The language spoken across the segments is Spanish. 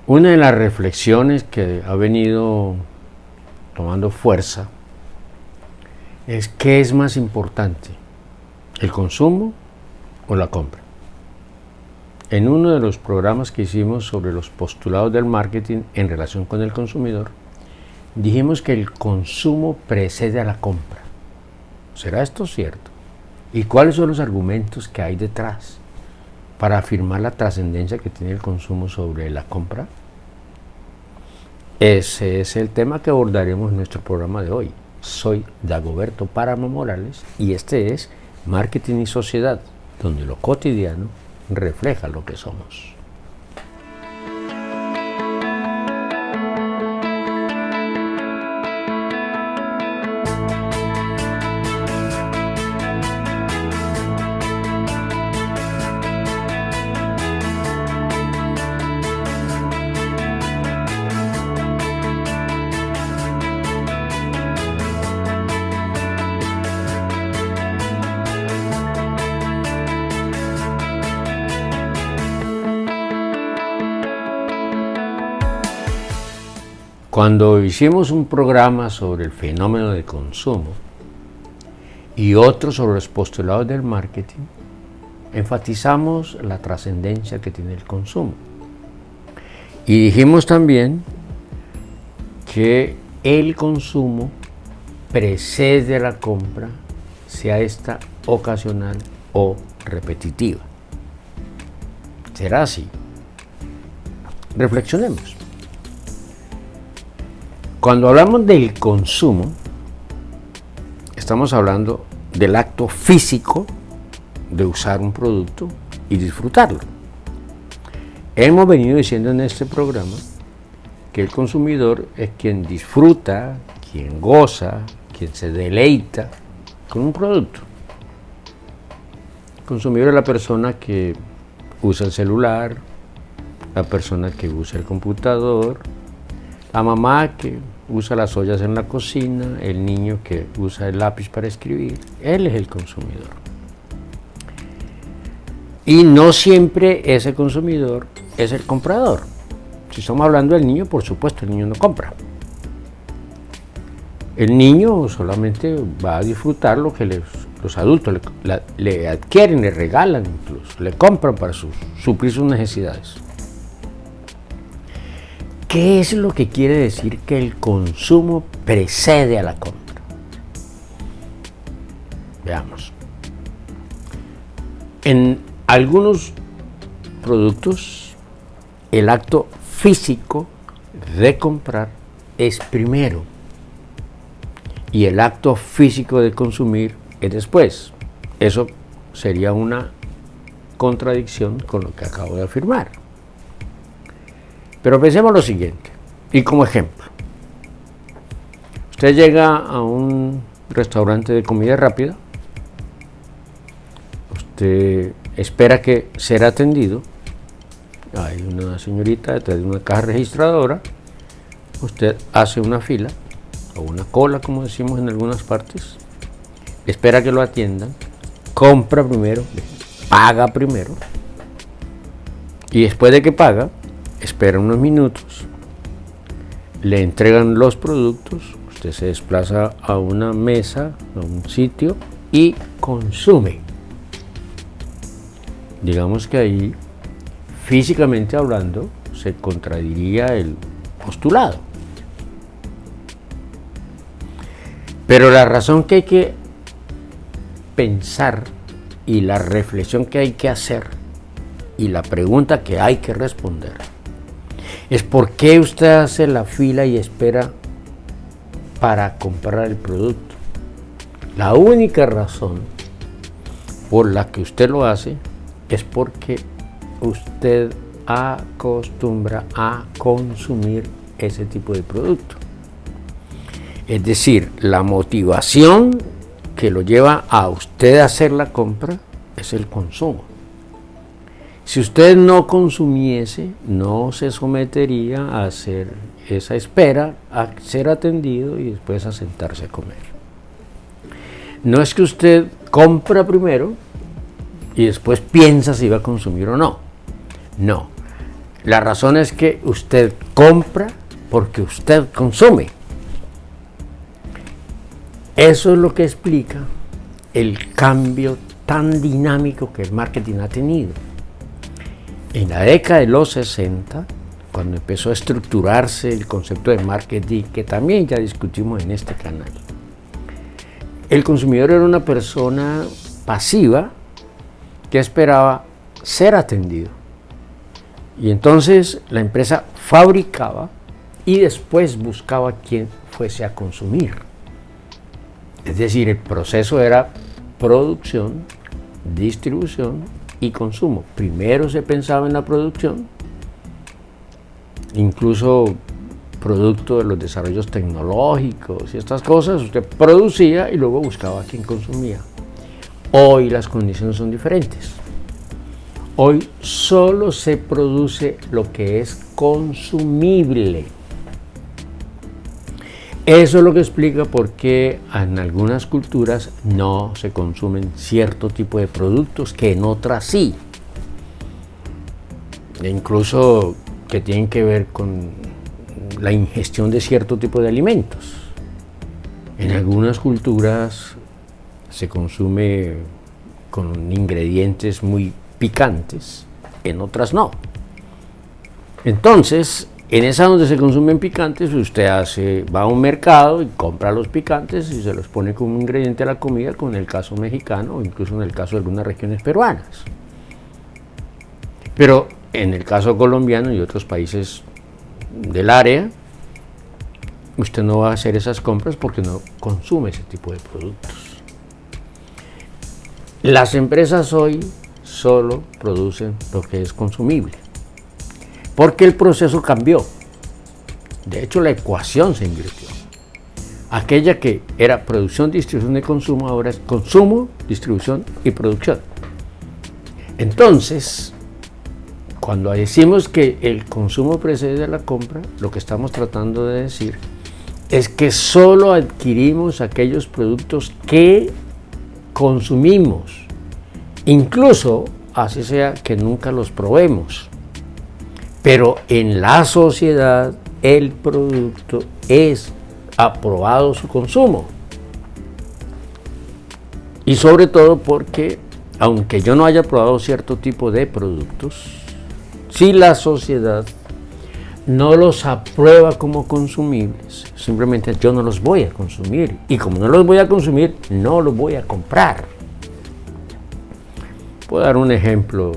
Una de las reflexiones que ha venido tomando fuerza es ¿qué es más importante? ¿El consumo o la compra? En uno de los programas que hicimos sobre los postulados del marketing en relación con el consumidor, dijimos que el consumo precede a la compra. ¿Será esto cierto? ¿Y cuáles son los argumentos que hay detrás para afirmar la trascendencia que tiene el consumo sobre la compra? Ese es el tema que abordaremos en nuestro programa de hoy. Soy Dagoberto Páramo Morales y este es Marketing y Sociedad, donde lo cotidiano refleja lo que somos. Cuando hicimos un programa sobre el fenómeno de consumo y otro sobre los postulados del marketing, enfatizamos la trascendencia que tiene el consumo. Y dijimos también que el consumo precede a la compra, sea esta ocasional o repetitiva. ¿Será así? Reflexionemos. Cuando hablamos del consumo, estamos hablando del acto físico de usar un producto y disfrutarlo. Hemos venido diciendo en este programa que el consumidor es quien disfruta, quien goza, quien se deleita con un producto. El consumidor es la persona que usa el celular, la persona que usa el computador, la mamá que usa las ollas en la cocina, el niño que usa el lápiz para escribir. Él es el consumidor. Y no siempre ese consumidor es el comprador. Si estamos hablando del niño, por supuesto, el niño no compra. El niño solamente va a disfrutar lo que los adultos le adquieren, le regalan incluso, le compran para suplir sus necesidades. ¿Qué es lo que quiere decir que el consumo precede a la compra? Veamos. En algunos productos, el acto físico de comprar es primero y el acto físico de consumir es después. Eso sería una contradicción con lo que acabo de afirmar. Pero pensemos lo siguiente, y como ejemplo, usted llega a un restaurante de comida rápida, usted espera que será atendido, hay una señorita detrás de una caja registradora, usted hace una fila, o una cola como decimos en algunas partes, espera que lo atiendan, compra primero, paga primero, y después de que paga, espera unos minutos, le entregan los productos, usted se desplaza a una mesa, a un sitio y consume. Digamos que ahí, físicamente hablando, se contradiría el postulado. Pero la razón que hay que pensar y la reflexión que hay que hacer y la pregunta que hay que responder es por qué usted hace la fila y espera para comprar el producto. La única razón por la que usted lo hace es porque usted acostumbra a consumir ese tipo de producto. Es decir, la motivación que lo lleva a usted a hacer la compra es el consumo. Si usted no consumiese, no se sometería a hacer esa espera, a ser atendido y después a sentarse a comer. No es que usted compra primero y después piensa si va a consumir o no. No. La razón es que usted compra porque usted consume. Eso es lo que explica el cambio tan dinámico que el marketing ha tenido. En la década de los 60, cuando empezó a estructurarse el concepto de marketing, que también ya discutimos en este canal, el consumidor era una persona pasiva que esperaba ser atendido. Y entonces la empresa fabricaba y después buscaba quien fuese a consumir. Es decir, el proceso era producción, distribución y consumo. Primero se pensaba en la producción, incluso producto de los desarrollos tecnológicos y estas cosas, usted producía y luego buscaba a quien consumía. Hoy las condiciones son diferentes. Hoy solo se produce lo que es consumible. Eso es lo que explica por qué en algunas culturas no se consumen cierto tipo de productos que en otras sí. E incluso que tienen que ver con la ingestión de cierto tipo de alimentos. En algunas culturas se consume con ingredientes muy picantes, en otras no. Entonces, en esa donde se consumen picantes, usted va a un mercado y compra los picantes y se los pone como ingrediente a la comida, como en el caso mexicano o incluso en el caso de algunas regiones peruanas. Pero en el caso colombiano y otros países del área, usted no va a hacer esas compras porque no consume ese tipo de productos. Las empresas hoy solo producen lo que es consumible, porque el proceso cambió. De hecho, la ecuación se invirtió. Aquella que era producción, distribución y consumo, ahora es consumo, distribución y producción. Entonces, cuando decimos que el consumo precede a la compra, lo que estamos tratando de decir es que solo adquirimos aquellos productos que consumimos, incluso así sea que nunca los probemos. Pero en la sociedad el producto es aprobado su consumo. Y sobre todo porque, aunque yo no haya probado cierto tipo de productos, si la sociedad no los aprueba como consumibles, simplemente yo no los voy a consumir. Y como no los voy a consumir, no los voy a comprar. Puedo dar un ejemplo,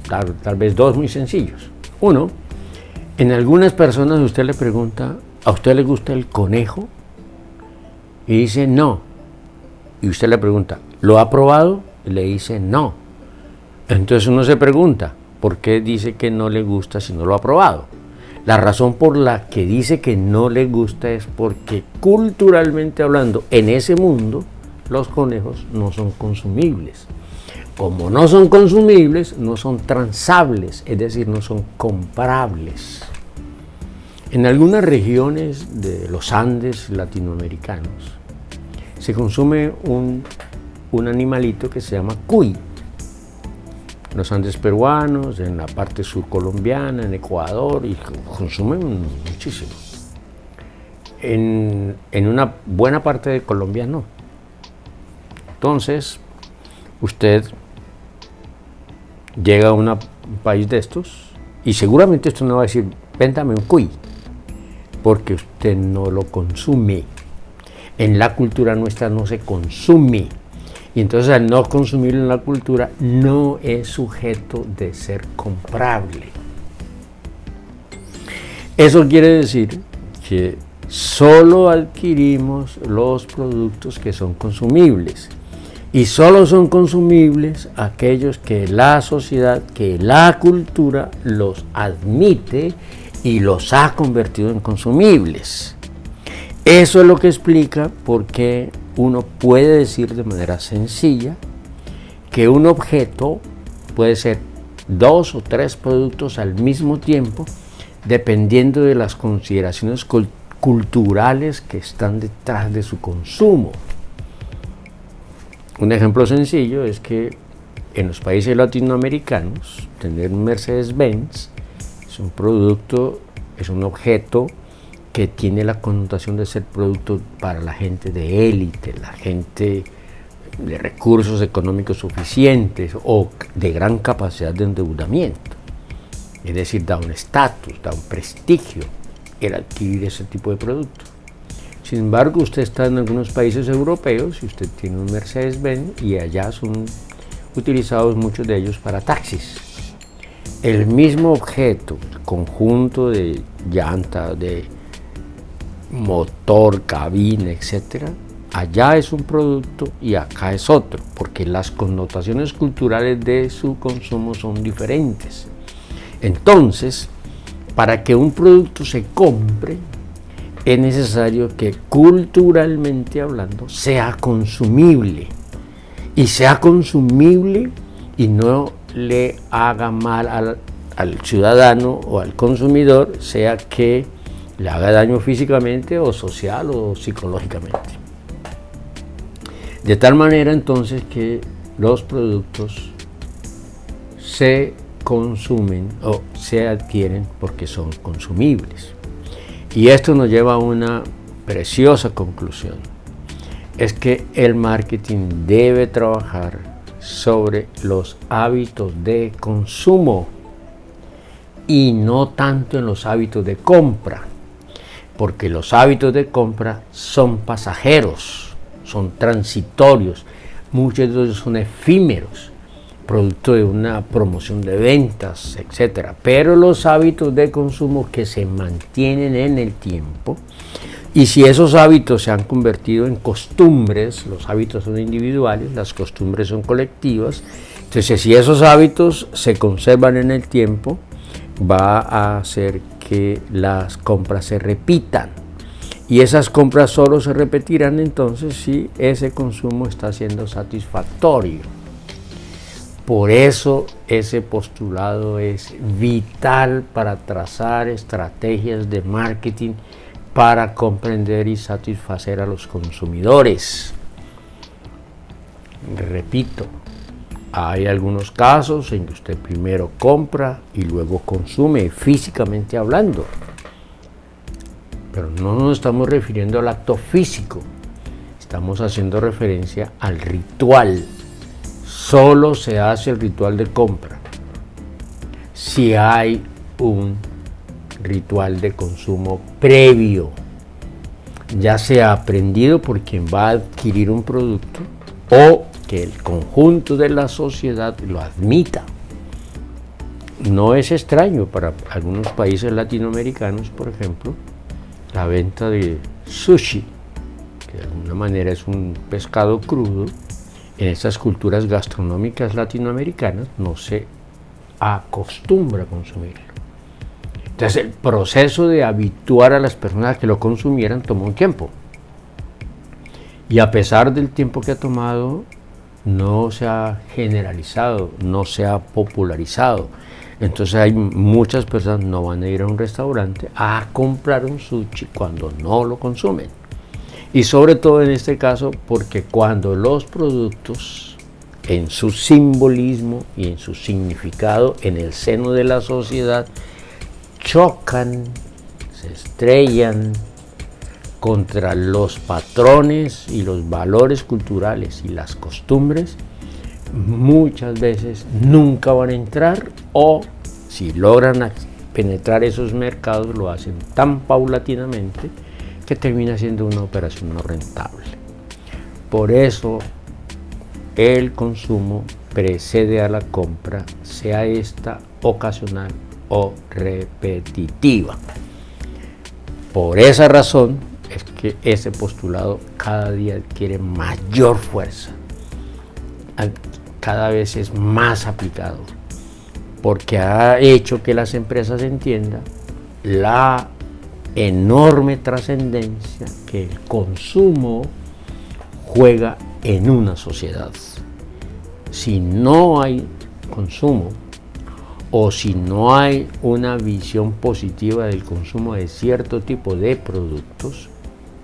tal vez dos muy sencillos. Uno, en algunas personas usted le pregunta, ¿a usted le gusta el conejo? Y dice no. Y usted le pregunta, ¿lo ha probado? Y le dice no. Entonces uno se pregunta, ¿por qué dice que no le gusta si no lo ha probado? La razón por la que dice que no le gusta es porque culturalmente hablando, en ese mundo, los conejos no son consumibles. Como no son consumibles, no son transables, es decir, no son comprables. En algunas regiones de los Andes latinoamericanos se consume un animalito que se llama cuy. En los Andes peruanos, en la parte sur colombiana, en Ecuador, y consumen muchísimo. En una buena parte de Colombia no. Entonces, usted llega a un país de estos y seguramente usted no va a decir, véndame un cuy, porque usted no lo consume. En la cultura nuestra no se consume. Y entonces al no consumirlo en la cultura no es sujeto de ser comprable. Eso quiere decir que solo adquirimos los productos que son consumibles. Y solo son consumibles aquellos que la sociedad, que la cultura los admite y los ha convertido en consumibles. Eso es lo que explica por qué uno puede decir de manera sencilla que un objeto puede ser 2 o 3 productos al mismo tiempo, dependiendo de las consideraciones culturales que están detrás de su consumo. Un ejemplo sencillo es que en los países latinoamericanos tener un Mercedes-Benz es es un producto, es un objeto que tiene la connotación de ser producto para la gente de élite, la gente de recursos económicos suficientes o de gran capacidad de endeudamiento. Es decir, da un estatus, da un prestigio el adquirir ese tipo de producto. Sin embargo, usted está en algunos países europeos y usted tiene un Mercedes-Benz y allá son utilizados muchos de ellos para taxis. El mismo objeto, conjunto de llanta, de motor, cabina, etcétera, allá es un producto y acá es otro, porque las connotaciones culturales de su consumo son diferentes. Entonces, para que un producto se compre, es necesario que culturalmente hablando sea consumible. Y sea consumible y no le haga mal al ciudadano o al consumidor, sea que le haga daño físicamente o social o psicológicamente. De tal manera entonces que los productos se consumen o se adquieren porque son consumibles. Y esto nos lleva a una preciosa conclusión. Es que el marketing debe trabajar sobre los hábitos de consumo y no tanto en los hábitos de compra, porque los hábitos de compra son pasajeros, son transitorios, muchos de ellos son efímeros, producto de una promoción de ventas, etc. Pero los hábitos de consumo que se mantienen en el tiempo, y si esos hábitos se han convertido en costumbres, los hábitos son individuales, las costumbres son colectivas, entonces si esos hábitos se conservan en el tiempo, va a hacer que las compras se repitan. Y esas compras solo se repetirán entonces si ese consumo está siendo satisfactorio. Por eso ese postulado es vital para trazar estrategias de marketing para comprender y satisfacer a los consumidores. Repito, hay algunos casos en que usted primero compra y luego consume, físicamente hablando. Pero no nos estamos refiriendo al acto físico, estamos haciendo referencia al ritual. Solo se hace el ritual de compra si hay un ritual de consumo previo, ya sea aprendido por quien va a adquirir un producto o que el conjunto de la sociedad lo admita. No es extraño para algunos países latinoamericanos, por ejemplo, la venta de sushi, que de alguna manera es un pescado crudo. En estas culturas gastronómicas latinoamericanas no se acostumbra a consumirlo. Entonces el proceso de habituar a las personas que lo consumieran tomó un tiempo. Y a pesar del tiempo que ha tomado, no se ha generalizado, no se ha popularizado. Entonces hay muchas personas que no van a ir a un restaurante a comprar un sushi cuando no lo consumen. Y sobre todo en este caso porque cuando los productos en su simbolismo y en su significado en el seno de la sociedad chocan, se estrellan contra los patrones y los valores culturales y las costumbres, muchas veces nunca van a entrar, o si logran penetrar esos mercados lo hacen tan paulatinamente que termina siendo una operación no rentable. Por eso el consumo precede a la compra, sea esta ocasional o repetitiva. Por esa razón es que ese postulado cada día adquiere mayor fuerza, cada vez es más aplicado, porque ha hecho que las empresas entiendan la enorme trascendencia que el consumo juega en una sociedad. Si no hay consumo o si no hay una visión positiva del consumo de cierto tipo de productos,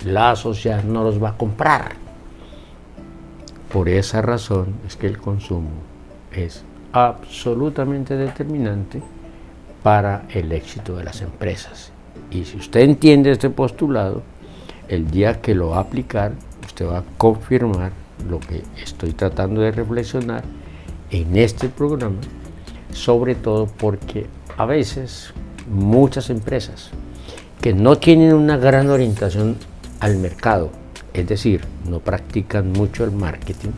la sociedad no los va a comprar. Por esa razón es que el consumo es absolutamente determinante para el éxito de las empresas. Y si usted entiende este postulado, el día que lo va a aplicar, usted va a confirmar lo que estoy tratando de reflexionar en este programa, sobre todo porque a veces muchas empresas que no tienen una gran orientación al mercado, es decir, no practican mucho el marketing,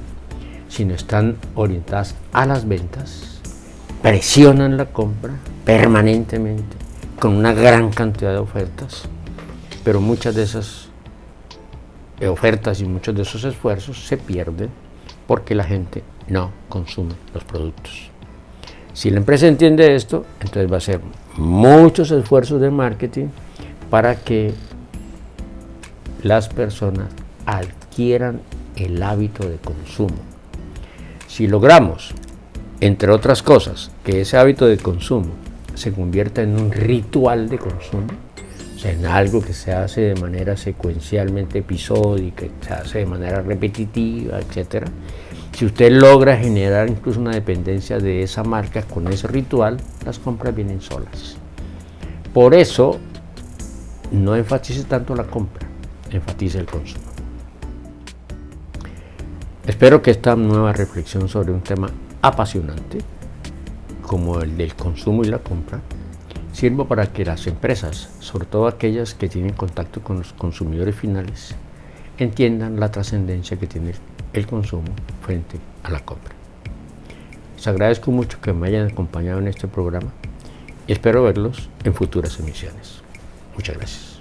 sino están orientadas a las ventas, presionan la compra permanentemente con una gran cantidad de ofertas, pero muchas de esas ofertas y muchos de esos esfuerzos se pierden porque la gente no consume los productos. Si la empresa entiende esto, entonces va a hacer muchos esfuerzos de marketing para que las personas adquieran el hábito de consumo. Si logramos, entre otras cosas, que ese hábito de consumo se convierta en un ritual de consumo, o sea, en algo que se hace de manera secuencialmente episódica, se hace de manera repetitiva, etc. Si usted logra generar incluso una dependencia de esa marca con ese ritual, las compras vienen solas. Por eso, no enfatice tanto la compra, enfatice el consumo. Espero que esta nueva reflexión sobre un tema apasionante, como el del consumo y la compra, sirva para que las empresas, sobre todo aquellas que tienen contacto con los consumidores finales, entiendan la trascendencia que tiene el consumo frente a la compra. Les agradezco mucho que me hayan acompañado en este programa y espero verlos en futuras emisiones. Muchas gracias.